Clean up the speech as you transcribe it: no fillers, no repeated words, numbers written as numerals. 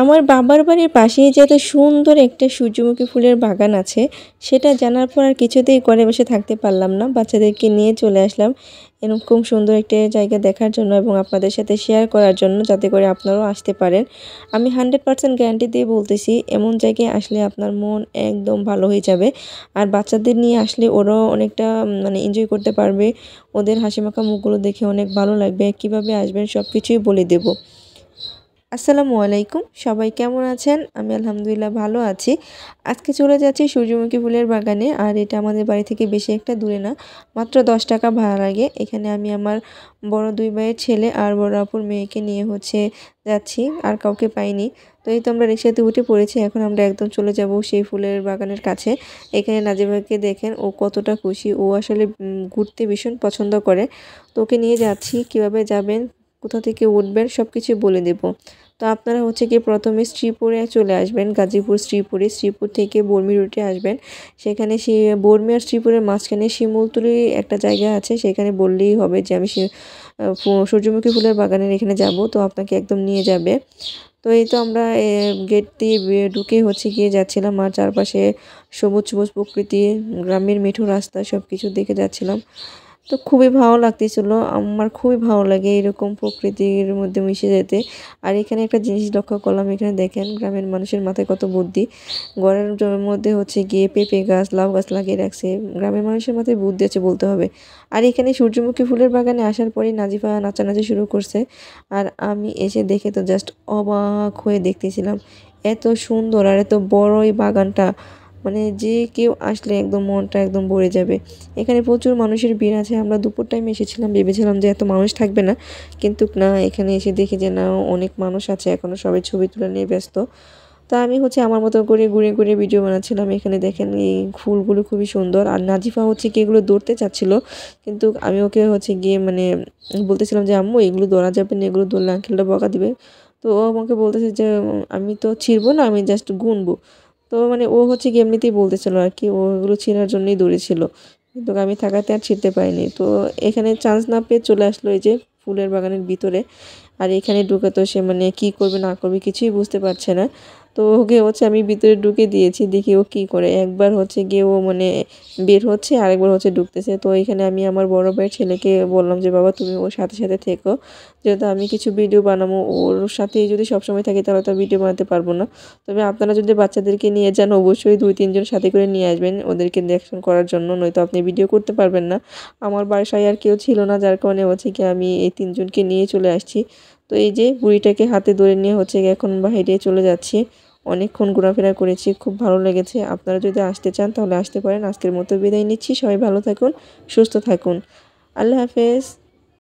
আমার বাবার বাড়ির পাশেই যে এত সুন্দর একটা সূর্যমুখী ফুলের বাগান আছে সেটা জানার পর আর কিছুতেই ঘরে বসে থাকতে পারলাম না। বাচ্চাদেরকে নিয়ে চলে আসলাম এরকম সুন্দর একটা জায়গা দেখার জন্য এবং আপনাদের সাথে শেয়ার করার জন্য, যাতে করে আপনারাও আসতে পারেন। আমি 100% গ্যারান্টি দিয়ে বলতেছি, এমন জায়গায় আসলে আপনার মন একদম ভালো হয়ে যাবে। আর বাচ্চাদের নিয়ে আসলে ওরাও অনেকটা মানে এনজয় করতে পারবে। ওদের হাসিমাখা মুখগুলো দেখে অনেক ভালো লাগবে। কিভাবে আসবেন সব কিছুই বলে দেব। আসসালামু আলাইকুম, সবাই কেমন আছেন? আমি আলহামদুলিল্লাহ ভালো আছি। আজকে চলে যাচ্ছি সূর্যমুখী ফুলের বাগানে। আর এটা আমাদের বাড়ি থেকে বেশি একটা দূরে না, মাত্র 10 টাকা ভাড়া লাগে। এখানে আমি আমার বড় দুই ভাইয়ের ছেলে আর বড় আপুর মেয়েকে নিয়ে যাচ্ছি, আর কাউকে পাইনি। তো এই তো আমরা রিক্সাতে উঠে পড়েছি। এখন আমরা একদম চলে যাব সেই ফুলের বাগানের কাছে। এখানে নাজিবাকে দেখেন, ও কতটা খুশি। ও আসলে ঘুরতে ভীষণ পছন্দ করে। তো ওকে নিয়ে যাচ্ছি। কিভাবে যাবেন, কোথা থেকে উঠবেন সব কিছু বলে দেব। তো আপনারা গিয়ে প্রথমে শ্রীপুরে চলে আসবেন, গাজীপুর শ্রীপুর থেকে বর্মি রুটে আসবেন। সেখানে বর্মি আর শ্রীপুরের মাঝখানে শিমুলতলি একটা জায়গা আছে, সেখানে বললেই হবে যে আমি সূর্যমুখী ফুলের বাগানের এখানে যাব। তো আপনাকে একদম নিয়ে যাবে। তো এই তো আমরা গেট দিয়ে ঢুকে গিয়ে যাচ্ছিলাম, আর চারপাশে সবুজ সবুজ প্রকৃতি, গ্রামের মিঠো রাস্তা সব কিছু দেখে যাচ্ছিলাম। তো খুবই ভালো লাগতেছিল। আমার খুবই ভালো লাগে এরকম প্রকৃতির মধ্যে মিশে যেতে। আর এখানে একটা জিনিস লক্ষ্য করলাম, এখানে দেখেন গ্রামের মানুষের মাথায় কত বুদ্ধি। ঘরের মধ্যে গিয়ে পেঁপে গাছ, লাউ গাছ লাগিয়ে রাখছে। গ্রামের মানুষের মাথায় বুদ্ধি আছে বলতে হবে। আর এখানে সূর্যমুখী ফুলের বাগানে আসার পরেই নাজিফা নাচানাচি শুরু করছে। আর আমি এসে দেখে তো জাস্ট অবাক হয়ে দেখতেছিলাম, এত সুন্দর আর এত বড় এই বাগানটা। মানে যে কেউ আসলে একদম মনটা একদম ভরে যাবে। এখানে প্রচুর মানুষের ভিড় আছে। আমরা দুপুর টাইমে এসেছিলাম, ভেবেছিলাম যে এত মানুষ থাকবে না, কিন্তু না, এখানে এসে দেখি যে না, অনেক মানুষ আছে। এখনো সবাই ছবি তুলে নিয়ে ব্যস্ত। তো আমি আমার মতো করে ঘুরে ঘুরে ভিডিও বানাচ্ছিলাম। এখানে দেখেন এই ফুলগুলো খুবই সুন্দর। আর নাজিফা কি এগুলো ধরতে চাচ্ছিল, কিন্তু আমি ওকে গিয়ে মানে বলতেছিলাম যে আম্মু এগুলো ধরা যাবে না, এগুলো ধরলে আঙ্কেলটা বকা দিবে। তো ও আমাকে বলতেছে যে আমি তো ছিড়বো না, আমি জাস্ট গুনবো। তো মানে ও গিয়ে এমনিতেই বলতেছিল আর কি, ও এগুলো ছিঁড়ার জন্যই দৌড়েছিল। কিন্তু আমি থাকাতে আর ছিঁড়তে পারিনি। তো এখানে চান্স না পেয়ে চলে আসলো এই যে ফুলের বাগানের ভিতরে। আর এখানে ঢুকে তো সে মানে কি করবে না করবে কিছুই বুঝতে পারছে না। তো ওকে আমি ভিতরে ঢুকে দিয়েছি, দেখি ও কি করে। একবার গিয়ে ও মানে বের হচ্ছে, আরেকবার ঢুকতেছে। তো এখানে আমি আমার বড় ভাইয়ের ছেলেকে বললাম যে বাবা তুমি ওর সাথে সাথে থেকো, যেহেতু আমি কিছু ভিডিও বানাবো। ওর সাথেই যদি সবসময় থাকি তাহলে তো ভিডিও বানাতে পারবো না। তবে আপনারা যদি বাচ্চাদেরকে নিয়ে যান, অবশ্যই 2-3 জন সাথে করে নিয়ে আসবেন ওদেরকে দেখশন করার জন্য, নয়তো আপনি ভিডিও করতে পারবেন না। আমার বাসায় আর কেউ ছিল না, যার কারণে কি আমি এই 3জনকে নিয়ে চলে আসছি। তো এই যে বুড়িটাকে হাতে ধরে নিয়ে এখন বাইরে চলে যাচ্ছি। অনেকক্ষণ ঘোরাফেরা করেছি, খুব ভালো লেগেছে। আপনারা যদি আসতে চান তাহলে আসতে পারেন। আজকের মতো বিদায় নিচ্ছি। সবাই ভালো থাকুন, সুস্থ থাকুন। আল্লাহ হাফেজ।